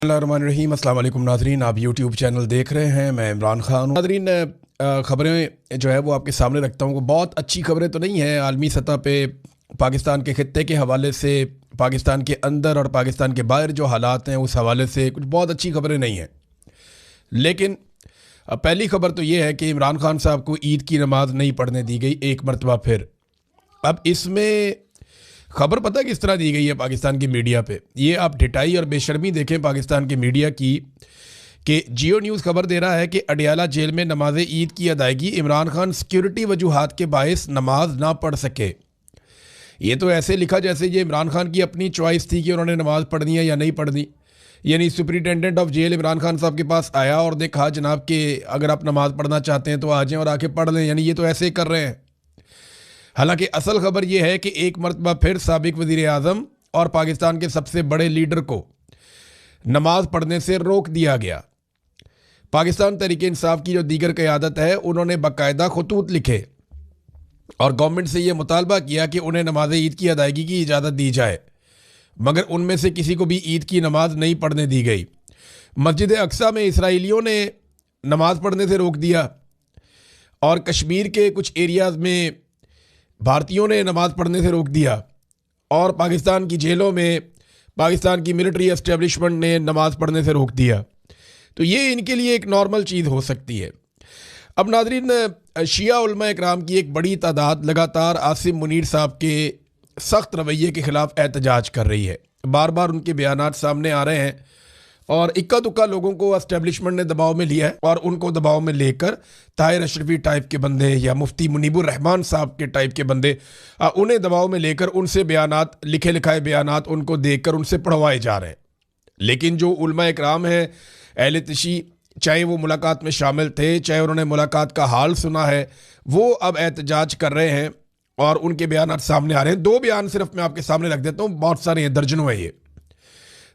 बिस्मिल्लाहिर्रहमानिर्रहीम। अस्सलाम वालेकुम नाज़रीन, आप यूट्यूब चैनल देख रहे हैं, मैं इमरान खान हूँ। नाज़रीन, ख़बरें जो है वो आपके सामने रखता हूँ। बहुत अच्छी खबरें तो नहीं हैं आलमी सतह पे। पाकिस्तान के ख़ित्ते के हवाले से, पाकिस्तान के अंदर और पाकिस्तान के बाहर जो हालात हैं उस हवाले से कुछ बहुत अच्छी खबरें नहीं हैं। लेकिन पहली खबर तो ये है कि इमरान खान साहब को ईद की नमाज़ नहीं पढ़ने दी गई एक मरतबा फिर। अब इसमें खबर पता किस तरह दी गई है पाकिस्तान की मीडिया पे, ये आप ढिठाई और बेशर्मी देखें पाकिस्तान की मीडिया की। कि जियो न्यूज़ खबर दे रहा है कि अडियाला जेल में नमाज ईद की अदायगी, इमरान खान सिक्योरिटी वजूहात के बायस नमाज ना पढ़ सके। ये तो ऐसे लिखा जैसे ये इमरान खान की अपनी चॉइस थी कि उन्होंने नमाज़ पढ़नी है या नहीं पढ़नी। यानी superintendent of jail Imran Khan साहब के पास आया और ने कहा जनाब कि अगर आप नमाज़ पढ़ना चाहते हैं तो आ जाएं और आके पढ़ लें। यानी ये तो ऐसे ही कर रहे हैं। हालांकि असल खबर यह है कि एक मरतबा फिर साबिक वज़ीर आज़म और पाकिस्तान के सबसे बड़े लीडर को नमाज पढ़ने से रोक दिया गया। पाकिस्तान तहरीक इंसाफ की जो दीगर क़यादत है उन्होंने बाकायदा खतूत लिखे और गवर्नमेंट से यह मुतालबा किया कि उन्हें नमाज ईद की अदायगी की इजाज़त दी जाए, मगर उनमें से किसी को भी ईद की नमाज नहीं पढ़ने दी गई। मस्जिद अक्सा में इसराइलियों ने नमाज पढ़ने से रोक दिया और कश्मीर के कुछ एरियाज़ में भारतीयों ने नमाज़ पढ़ने से रोक दिया और पाकिस्तान की जेलों में पाकिस्तान की मिलिट्री एस्टेब्लिशमेंट ने नमाज़ पढ़ने से रोक दिया। तो ये इनके लिए एक नॉर्मल चीज़ हो सकती है। अब नाज़रीन, शिया उलमा इकराम की एक बड़ी तादाद लगातार आसिम मुनीर साहब के सख्त रवैये के ख़िलाफ़ एहतजाज कर रही है। बार बार उनके बयानात सामने आ रहे हैं और इक्का दुक्का लोगों को एस्टेब्लिशमेंट ने दबाव में लिया है और उनको दबाव में लेकर ताहिर अशरफी टाइप के बंदे या मुफ्ती मुनीबुर रहमान साहब के टाइप के बंदे, उन्हें दबाव में लेकर उनसे बयानात, लिखे लिखाए बयानात उनको देकर उनसे पढ़वाए जा रहे हैं। लेकिन जो उलमा इकराम है, अहले तशी, चाहे वो मुलाकात में शामिल थे, चाहे उन्होंने मुलाकात का हाल सुना है, वो अब एहतजाज कर रहे हैं और उनके बयानात सामने आ रहे हैं। 2 बयान सिर्फ मैं आपके सामने रख देता हूँ, बहुत सारे हैं, दर्जनों है, ये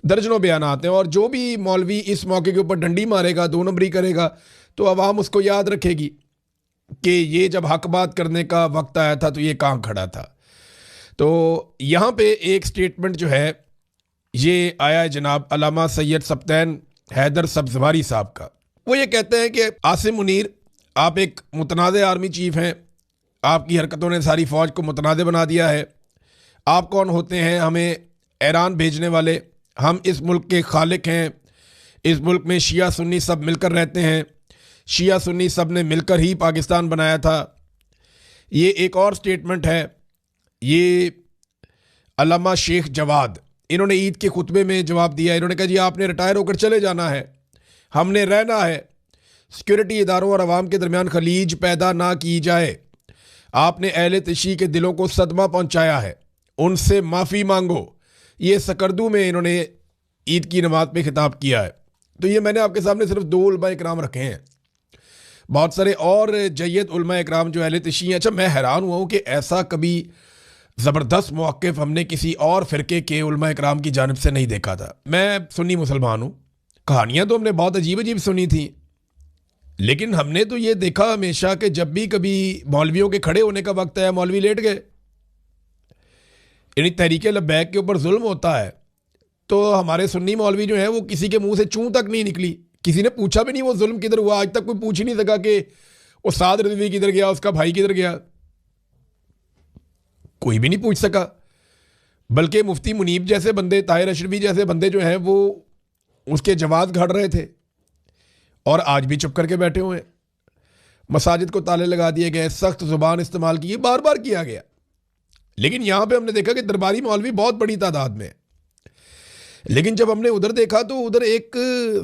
दर्जनों बयान आते हैं। और जो भी मौलवी इस मौके के ऊपर डंडी मारेगा, 2 नंबरी करेगा, तो आवाम उसको याद रखेगी कि ये जब हक बात करने का वक्त आया था तो ये कहाँ खड़ा था। तो यहाँ पे एक स्टेटमेंट जो है ये आया है जनाब अल्लामा सैयद सब्तैन हैदर सब्ज़वारी साहब का। वो ये कहते हैं कि आसिम मुनीर, आप एक मुतनाज़ आर्मी चीफ हैं, आपकी हरकतों ने सारी फ़ौज को मुतनाज़ बना दिया है। आप कौन होते हैं हमें ईरान भेजने वाले? हम इस मुल्क के खालिक हैं। इस मुल्क में शिया सुन्नी सब मिलकर रहते हैं। शिया सुन्नी सब ने मिलकर ही पाकिस्तान बनाया था। ये एक और स्टेटमेंट है, ये अल्लामा शेख जवाद, इन्होंने ईद के खुतबे में जवाब दिया। इन्होंने कहा जी आपने रिटायर होकर चले जाना है, हमने रहना है। सिक्योरिटी इदारों और अवाम के दरमियान खलीज पैदा ना की जाए। आपने अहले तशी के दिलों को सदमा पहुंचाया है, उनसे माफ़ी मांगो। ये सकरदू में इन्होंने ईद की नमाज पे खिताब किया है। तो ये मैंने आपके सामने सिर्फ 2 उलमा इकराम रखे हैं, बहुत सारे और जय्यद उलमा इकराम जो अहले तशी हैं। अच्छा, मैं हैरान हुआ हूँ कि ऐसा कभी ज़बरदस्त मौक़िफ़ हमने किसी और फ़िरके के उलमा इकराम की जानिब से नहीं देखा था। मैं सुन्नी मुसलमान हूँ, कहानियाँ तो हमने बहुत अजीब अजीब सुनी थी, लेकिन हमने तो ये देखा हमेशा कि जब भी कभी मौलवियों के खड़े होने का वक्त आया, मौलवी लेट गए। यानी तहरीक लब्बैक के ऊपर जुल्म होता है तो हमारे सुन्नी मौलवी जो है वो किसी के मुंह से चूं तक नहीं निकली, किसी ने पूछा भी नहीं वो जुल्म किधर हुआ। आज तक कोई पूछ ही नहीं सका कि उस्ताद रिजवी किधर गया, उसका भाई किधर गया, कोई भी नहीं पूछ सका। बल्कि मुफ्ती मुनीब जैसे बंदे, ताहिर अशरफी जैसे बंदे जो हैं वो उसके जवाब घड़ रहे थे और आज भी चुप करके बैठे हुए हैं। मसाजिद को ताले लगा दिए गए, सख्त ज़ुबान इस्तेमाल की, बार बार किया गया। लेकिन यहाँ पे हमने देखा कि दरबारी मौलवी बहुत बड़ी तादाद में है। लेकिन जब हमने उधर देखा तो उधर एक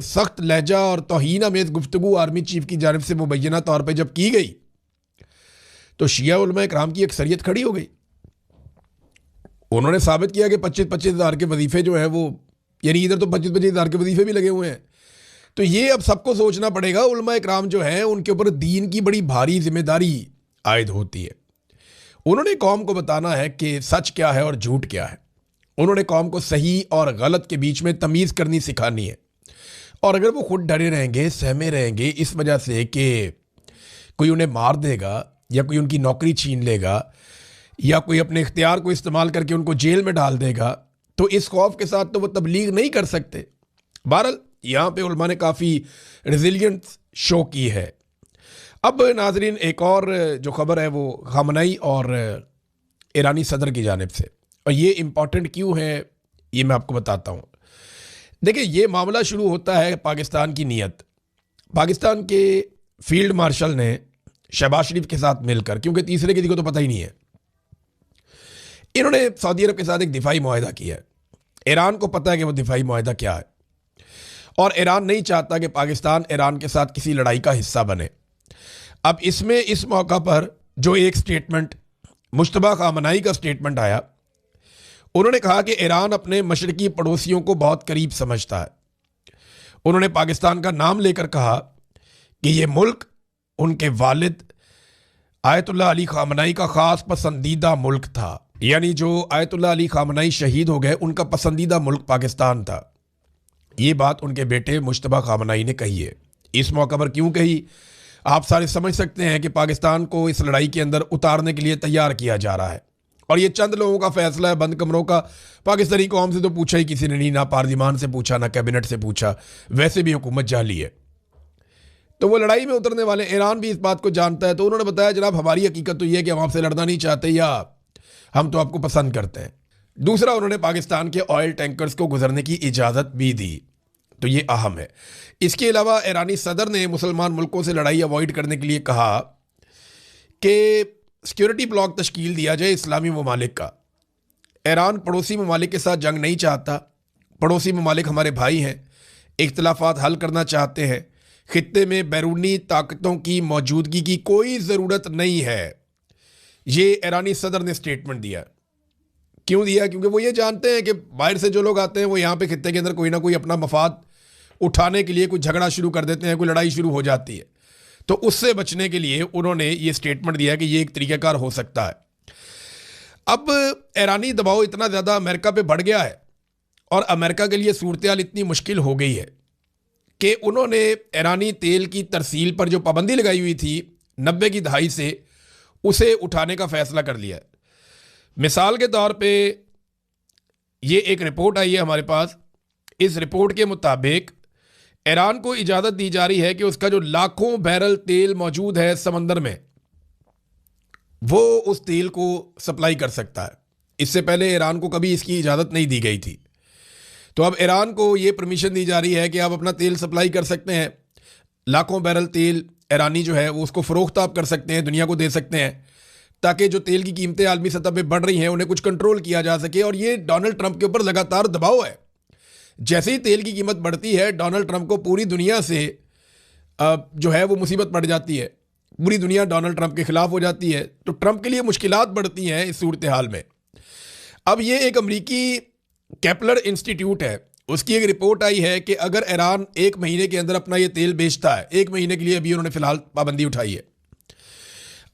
सख्त लहजा और तौहीन अमेज़ गुफ्तगू आर्मी चीफ की जानिब से मुबैना तौर पर जब की गई तो शिया उलमा इकराम की अक्सरियत खड़ी हो गई। उन्होंने साबित किया कि 25-25 हज़ार के वजीफ़े जो हैं वो, यानी इधर तो 25-25 हज़ार के वजीफ़े भी लगे हुए हैं। तो ये अब सबको सोचना पड़ेगा, उलमा इकराम जो हैं उनके ऊपर दीन की बड़ी भारी जिम्मेदारी आयद होती है। उन्होंने कौम को बताना है कि सच क्या है और झूठ क्या है। उन्होंने कौम को सही और गलत के बीच में तमीज़ करनी सिखानी है। और अगर वो खुद डरे रहेंगे, सहमे रहेंगे इस वजह से कि कोई उन्हें मार देगा या कोई उनकी नौकरी छीन लेगा या कोई अपने इख्तियार को इस्तेमाल करके उनको जेल में डाल देगा, तो इस खौफ के साथ तो वो तबलीग नहीं कर सकते। बहरहाल यहाँ पे उलमा ने काफ़ी रेजिलियंस शो की है। अब नाजरीन एक और जो खबर है वो खामनेई और ईरानी सदर की जानिब से, और ये इम्पॉर्टेंट क्यों है ये मैं आपको बताता हूँ। देखिए, ये मामला शुरू होता है पाकिस्तान की नीयत। पाकिस्तान के फील्ड मार्शल ने शहबाज शरीफ के साथ मिलकर, क्योंकि तीसरे किसी को तो पता ही नहीं है, इन्होंने सऊदी अरब के साथ एक दिफाई मुआहदा किया है। ईरान को पता है कि वो दिफाई मुआहदा क्या है, और ईरान नहीं चाहता कि पाकिस्तान ईरान के साथ किसी लड़ाई का हिस्सा बने। अब इसमें इस मौका पर जो एक स्टेटमेंट मुश्तबा खामनेई का स्टेटमेंट आया, उन्होंने कहा कि ईरान अपने मशरकी पड़ोसियों को बहुत करीब समझता है। उन्होंने पाकिस्तान का नाम लेकर कहा कि ये मुल्क उनके वालिद आयतुल्लाह अली खामनेई का ख़ास पसंदीदा मुल्क था। यानी जो आयतुल्लाह अली खामनेई शहीद हो गए, उनका पसंदीदा मुल्क पाकिस्तान था। ये बात उनके बेटे मुश्तबा खामनेई ने कही है। इस मौका पर क्यों कही, आप सारे समझ सकते हैं कि पाकिस्तान को इस लड़ाई के अंदर उतारने के लिए तैयार किया जा रहा है, और ये चंद लोगों का फैसला है, बंद कमरों का। पाकिस्तानी कौम से तो पूछा ही किसी ने नहीं, ना पार्लिमान से पूछा, ना कैबिनेट से पूछा, वैसे भी हुकूमत जाली है। तो वो लड़ाई में उतरने वाले, ईरान भी इस बात को जानता है। तो उन्होंने बताया, जनाब हमारी हकीकत तो ये है कि हम आपसे लड़ना नहीं चाहते, या हम तो आपको पसंद करते हैं। दूसरा, उन्होंने पाकिस्तान के ऑयल टैंकर्स को गुजरने की इजाज़त भी दी, तो ये अहम है। इसके अलावा ईरानी सदर ने मुसलमान मुल्कों से लड़ाई अवॉइड करने के लिए कहा कि सिक्योरिटी ब्लॉक तश्कील दिया जाए इस्लामी ममालिक का। ईरान पड़ोसी ममालिक के साथ जंग नहीं चाहता। पड़ोसी ममालिक हमारे भाई हैं, इख्तलाफात हल करना चाहते हैं। खित्ते में बैरूनी ताकतों की मौजूदगी की कोई ज़रूरत नहीं है। ये ईरानी सदर ने स्टेटमेंट दिया। क्यों दिया? क्योंकि वो ये जानते हैं कि बाहर से जो लोग आते हैं वो यहाँ पे खित्ते के अंदर कोई ना कोई अपना मफाद उठाने के लिए कोई झगड़ा शुरू कर देते हैं, कोई लड़ाई शुरू हो जाती है। तो उससे बचने के लिए उन्होंने ये स्टेटमेंट दिया कि ये एक तरीक़ाकार हो सकता है। अब ईरानी दबाव इतना ज़्यादा अमेरिका पे बढ़ गया है, और अमेरिका के लिए सूरत हाल इतनी मुश्किल हो गई है कि उन्होंने ईरानी तेल की तरसील पर जो पाबंदी लगाई हुई थी 90 की दहाई से, उसे उठाने का फ़ैसला कर लिया है। मिसाल के तौर पे ये एक रिपोर्ट आई है हमारे पास। इस रिपोर्ट के मुताबिक ईरान को इजाज़त दी जा रही है कि उसका जो लाखों बैरल तेल मौजूद है समंदर में, वो उस तेल को सप्लाई कर सकता है। इससे पहले ईरान को कभी इसकी इजाज़त नहीं दी गई थी। तो अब ईरान को ये परमिशन दी जा रही है कि आप अपना तेल सप्लाई कर सकते हैं। लाखों बैरल तेल ईरानी जो है वो उसको फ़रोख्त आप कर सकते हैं, दुनिया को दे सकते हैं, ताकि जो तेल की कीमतें आलमी सतह पे बढ़ रही हैं उन्हें कुछ कंट्रोल किया जा सके। और ये डोनाल्ड ट्रंप के ऊपर लगातार दबाव है। जैसे ही तेल की कीमत बढ़ती है, डोनाल्ड ट्रंप को पूरी दुनिया से जो है वो मुसीबत पड़ जाती है। पूरी दुनिया डोनाल्ड ट्रंप के खिलाफ हो जाती है। तो ट्रंप के लिए मुश्किलात बढ़ती हैं इस सूरत हाल में। अब ये एक अमरीकी केपलर इंस्टीट्यूट है, उसकी एक रिपोर्ट आई है कि अगर ईरान 1 महीने के अंदर अपना ये तेल बेचता है, 1 महीने के लिए अभी उन्होंने फिलहाल पाबंदी उठाई है,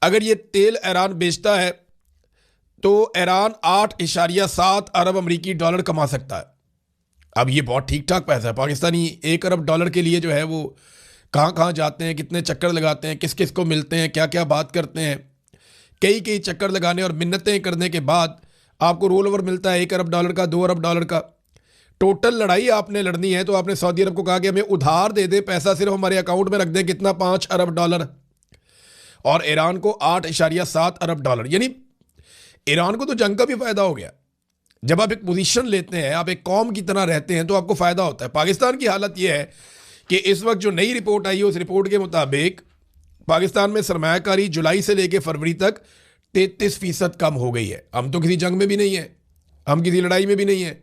अगर ये तेल ईरान बेचता है तो ईरान 8.7 अरब अमरीकी डॉलर कमा सकता है। अब ये बहुत ठीक ठाक पैसा है। पाकिस्तानी 1 अरब डॉलर के लिए जो है वो कहाँ कहाँ जाते हैं, कितने चक्कर लगाते हैं, किस किस को मिलते हैं, क्या क्या बात करते हैं। कई चक्कर लगाने और मिन्नतें करने के बाद आपको रोल ओवर मिलता है 1 अरब डॉलर का, 2 अरब डॉलर का। टोटल लड़ाई आपने लड़नी है तो आपने सऊदी अरब को कहा कि हमें उधार दे दे, पैसा सिर्फ हमारे अकाउंट में रख दे, कितना 5 अरब डॉलर, और ईरान को 8.7 अरब डॉलर। यानी ईरान को तो जंग का भी फायदा हो गया। जब आप एक पोजीशन लेते हैं, आप एक कौम की तरह रहते हैं, तो आपको फायदा होता है। पाकिस्तान की हालत यह है कि इस वक्त जो नई रिपोर्ट आई है, उस रिपोर्ट के मुताबिक पाकिस्तान में सरमायाकारी जुलाई से लेकर फरवरी तक 33% कम हो गई है। हम तो किसी जंग में भी नहीं है, हम किसी लड़ाई में भी नहीं है,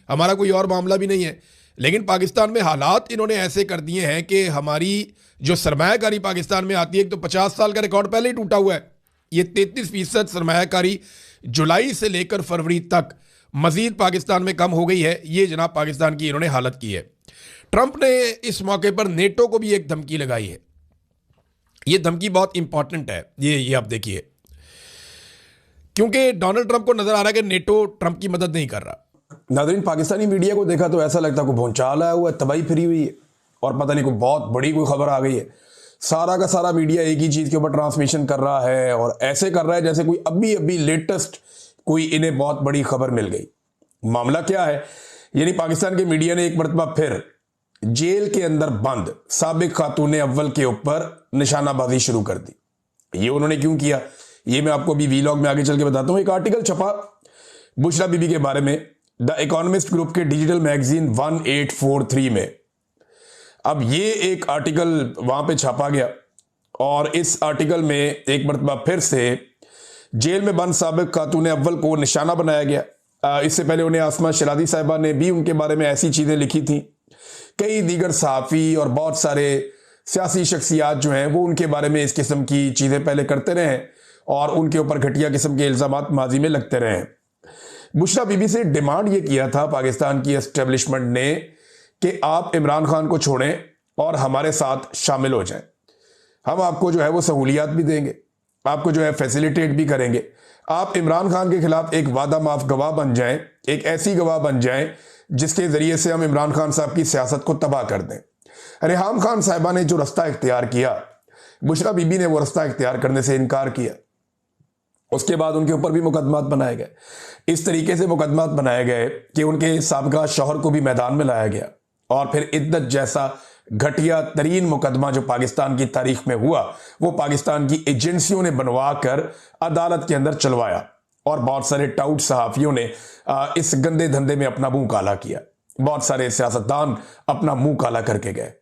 हमारा कोई और मामला भी नहीं है, लेकिन पाकिस्तान में हालात इन्होंने ऐसे कर दिए हैं कि हमारी जो सरमायाकारी पाकिस्तान में आती है, एक तो 50 साल का रिकॉर्ड पहले ही टूटा हुआ है। ये 33% सरमायाकारी जुलाई से लेकर फरवरी तक मजीद पाकिस्तान में कम हो गई है। ये जनाब पाकिस्तान की इन्होंने हालत की है। ट्रंप ने इस मौके पर नेटो को भी एक धमकी लगाई है। ये धमकी बहुत इंपॉर्टेंट है, ये आप देखिए, क्योंकि डोनाल्ड ट्रंप को नजर आ रहा है कि नेटो ट्रंप की मदद नहीं कर रहा। नाज़रीन, पाकिस्तानी मीडिया को देखा तो ऐसा लगता कोई भौचाल आया हुआ है, तबाही फिरी हुई है, और पता नहीं कोई बहुत बड़ी कोई खबर आ गई है। सारा का सारा मीडिया एक ही चीज़ के ऊपर ट्रांसमिशन कर रहा है, और ऐसे कर रहा है जैसे कोई अभी अभी लेटेस्ट कोई इन्हें बहुत बड़ी खबर मिल गई। मामला क्या है? यानी पाकिस्तान के मीडिया ने एक मरतबा फिर जेल के अंदर बंद साबिक खातून अव्वल के ऊपर निशानाबाजी शुरू कर दी। ये उन्होंने क्यों किया, ये मैं आपको अभी वीलॉग में आगे चल के बताता हूं। एक आर्टिकल छपा बुशरा बीबी के बारे में द इकोनॉमिस्ट ग्रुप के डिजिटल मैगजीन 1843 में। अब ये एक आर्टिकल वहां पे छापा गया और इस आर्टिकल में एक मरतबा फिर से जेल में बंद साबिक खातून अव्वल को निशाना बनाया गया। इससे पहले उन्हें आसमा शरादी साहिबा ने भी उनके बारे में ऐसी चीज़ें लिखी थी। कई दीगर सहाफ़ी और बहुत सारे सियासी शख्सियात जो हैं वो उनके बारे में इस किस्म की चीज़ें पहले करते रहे और उनके ऊपर घटिया किस्म के इल्ज़ामात माजी में लगते रहे। बुशरा बीबी से डिमांड ये किया था पाकिस्तान की एस्टेब्लिशमेंट ने कि आप इमरान खान को छोड़ें और हमारे साथ शामिल हो जाएं। हम आपको जो है वो सहूलियात भी देंगे, आपको जो है फैसिलिटेट भी करेंगे। आप इमरान खान के खिलाफ एक वादा माफ गवाह बन जाएं, एक ऐसी गवाह बन जाएं जिसके ज़रिए से हम इमरान खान साहब की सियासत को तबाह कर दें। रेहाम खान साहिबा ने जो रास्ता इख्तियार किया, बुशरा बीबी ने वो रास्ता इख्तियार करने से इनकार किया। उसके बाद उनके ऊपर भी मुकदमात बनाए गए। इस तरीके से मुकदमात बनाए गए कि उनके साबका शौहर को भी मैदान में लाया गया और फिर इद्दत जैसा घटिया तरीन मुकदमा जो पाकिस्तान की तारीख में हुआ वो पाकिस्तान की एजेंसियों ने बनवा कर अदालत के अंदर चलवाया और बहुत सारे टाउट सहाफ़ियों ने इस गंदे धंधे में अपना मुंह काला किया। बहुत सारे सियासतदान अपना मुंह काला करके गए।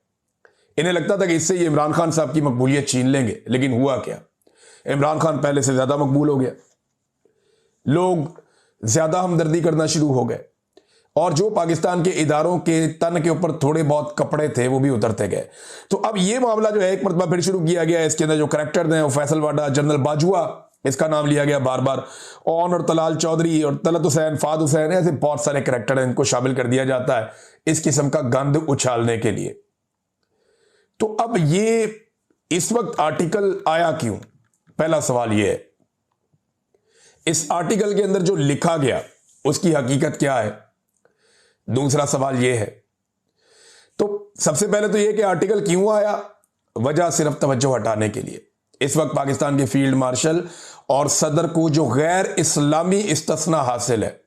इन्हें लगता था कि इससे ये इमरान खान साहब की मकबूलियत छीन लेंगे, लेकिन हुआ क्या, इमरान खान पहले से ज्यादा मकबूल हो गया। लोग ज्यादा हमदर्दी करना शुरू हो गए और जो पाकिस्तान के इदारों के तन के ऊपर थोड़े बहुत कपड़े थे वो भी उतरते गए। तो अब ये मामला जो है एक मरतबा फिर शुरू किया गया। इसके अंदर जो करैक्टर हैं वो फैसल वाडा, जनरल बाजुआ, इसका नाम लिया गया बार बार, ओन और तलाल चौधरी और तलत हुसैन, फाद हुसैन, ऐसे बहुत सारे करैक्टर हैं, इनको शामिल कर दिया जाता है इस किस्म का गंद उछालने के लिए। तो अब ये इस वक्त आर्टिकल आया क्यों, पहला सवाल ये है। इस आर्टिकल के अंदर जो लिखा गया उसकी हकीकत क्या है, दूसरा सवाल ये है। तो सबसे पहले तो ये कि आर्टिकल क्यों आया, वजह सिर्फ तवज्जो हटाने के लिए। इस वक्त पाकिस्तान के फील्ड मार्शल और सदर को जो गैर इस्लामी इस्तिस्ना हासिल है,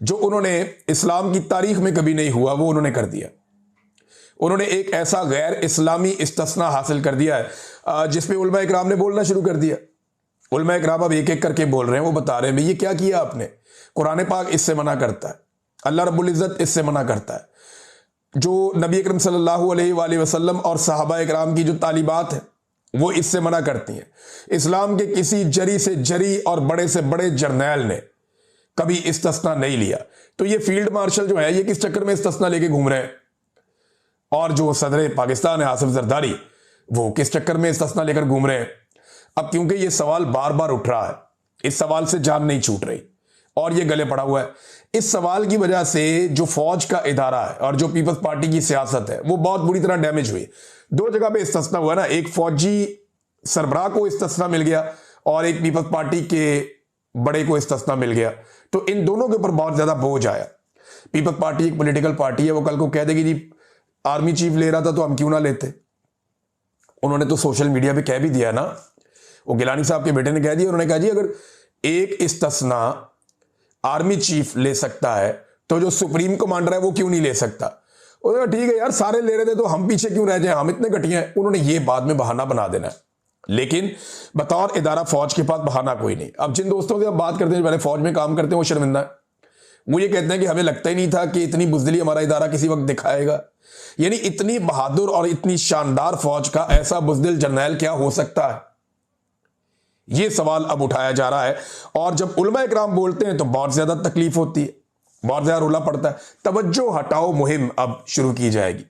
जो उन्होंने इस्लाम की तारीख में कभी नहीं हुआ, वो उन्होंने कर दिया। उन्होंने एक ऐसा गैर इस्लामी इस्तिस्ना हासिल कर दिया है जिसपे उलमा इकराम ने बोलना शुरू कर दिया। उलमा इकराम अब एक एक करके बोल रहे हैं, वो बता रहे हैं भाई ये क्या किया आपने। कुरान पाक इससे मना करता है, अल्लाह रब्बुल इज़्ज़त इससे मना करता है, जो नबी अकरम सल्लल्लाहु अलैहि वसल्लम और सहाबा इकराम की जो तालीबात है वो इससे मना करती हैं। इस्लाम के किसी जरी से जरी और बड़े से बड़े जर्नैल ने कभी इस्तिस्ना नहीं लिया। तो ये फील्ड मार्शल जो है ये किस चक्कर में इस्तिस्ना लेके घूम रहे हैं, और जो सदर पाकिस्तान है आसिफ जरदारी, वो किस चक्कर में इस्तिस्ना लेकर घूम रहे हैं। अब क्योंकि ये सवाल बार बार उठ रहा है, इस सवाल से जान नहीं छूट रही और ये गले पड़ा हुआ है। इस सवाल की वजह से जो फौज का इदारा है और जो पीपल्स पार्टी की सियासत है वो बहुत बुरी तरह डैमेज हुई। दो जगह पे इस्तिस्ना हुआ ना, एक फौजी सरबराह को इस्तिस्ना मिल गया और एक पीपल्स पार्टी के बड़े को इस्तिस्ना मिल गया। तो इन दोनों के ऊपर बहुत ज्यादा बोझ आया। पीपल्स पार्टी एक पॉलिटिकल पार्टी है, वो कल को कह देगी जी आर्मी चीफ ले रहा था तो हम क्यों ना लेते। उन्होंने तो सोशल मीडिया पे कह भी दिया ना, वो गिलानी साहब के बेटे ने कह दिया, उन्होंने कहा जी अगर एक इस्तिस्ना आर्मी चीफ ले सकता है तो जो सुप्रीम कमांडर है वो क्यों नहीं ले सकता। उन्होंने ठीक है यार, सारे ले रहे थे तो हम पीछे क्यों रह जाए, हम इतने घटिया हैं। उन्होंने ये बाद में बहाना बना देना है, लेकिन बतौर इदारा फौज के पास बहाना कोई नहीं। अब जिन दोस्तों से हम बात करते हैं जो पहले फौज में काम करते हैं वो शर्मिंदा है। वो ये कहते हैं कि हमें लगता ही नहीं था कि इतनी बुजदिली हमारा इदारा किसी वक्त दिखाएगा। यानी इतनी बहादुर और इतनी शानदार फौज का ऐसा बुजदिल जर्नैल क्या हो सकता है, ये सवाल अब उठाया जा रहा है। और जब उलमा इकराम बोलते हैं तो बहुत ज्यादा तकलीफ होती है, बहुत ज्यादा रोला पड़ता है। तवज्जो हटाओ मुहिम अब शुरू की जाएगी।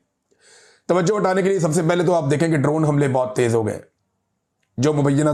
तवज्जो हटाने के लिए सबसे पहले तो आप देखें कि ड्रोन हमले बहुत तेज हो गए, जो मुबैना